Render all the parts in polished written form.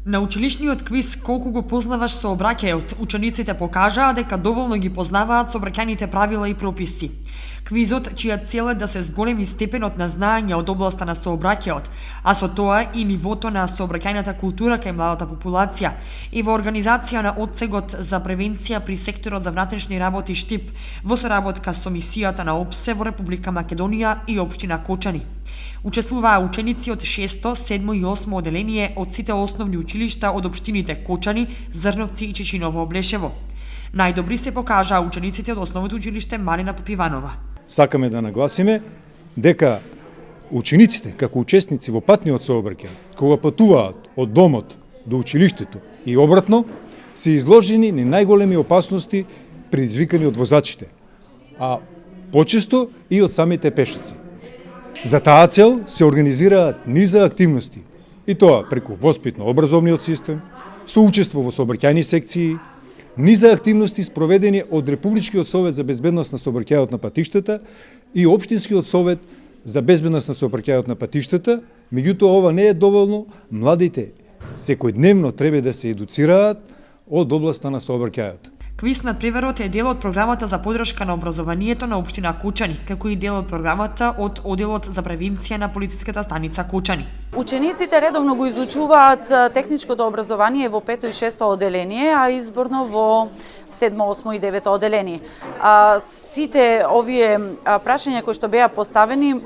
На училишниот квиз "Колку го познаваш сообраќајот", учениците покажаа дека доволно ги познаваат сообраќајните правила и прописи. Квизот, чија цел е да се зголеми степенот на знаење од областа на сообраќајот, а со тоа и нивото на сообраќајната култура кај младата популација, и во организација на Одсегот за превенција при секторот за внатрешни работи ШТИП, во соработка со мисијата на ОПСЕ во Република Македонија и општина Кочани. Учествуваа ученици од 6, 7 и 8 оделение од сите основни училишта од општините Кочани, Зрновци и Чечиново Облешево. Најдобри се покажаа учениците од основното училиште Марина Попиванова. Сакаме да нагласиме дека учениците, како учесници во патниот сообраќај, кога патуваат од домот до училиштето и обратно, се изложени на најголеми опасности предизвикани од возачите, а почесто и од самите пешаци. За таа цел се организираат низа активности, и тоа преку воспитно-образовниот систем, соучество во сообраќајни секции, низа активности спроведени од Републичкиот совет за безбедност на сообраќајот на патиштата и Општинскиот совет за безбедност на сообраќајот на патиштата. Меѓутоа, ова не е доволно. Младите секојдневно треба да се едуцираат од областа на сообраќајот. Квиз надпреварот е дел од програмата за поддршка на образованието на општина Кочани, како и дел од програмата од Оделот за превенција на полициската станица Кочани. Учениците редовно го изучуваат техничкото образование во 5 и 6 оделение, а изборно во 7, 8 и 9 оделение. Сите овие прашања кои што беа поставени,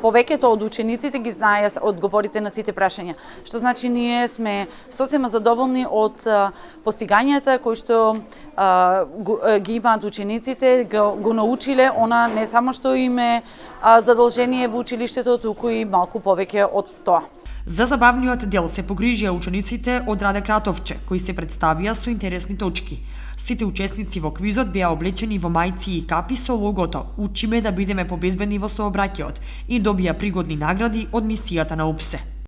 повеќето од учениците ги знаеа одговорите на сите прашања, што значи ние сме сосема задоволни од постигањата кои што ги имаат учениците, го научиле она не само што им е задолжение во училиштето, туку и малку повеќе од тоа. За забавниот дел се погрижија учениците од Раде Кратовче, кои се представија со интересни точки. Сите учесници во квизот беа облечени во мајци и капи со логото "Учиме да бидеме побезбедни во сообраќајот" и добија пригодни награди од мисијата на ОПСЕ.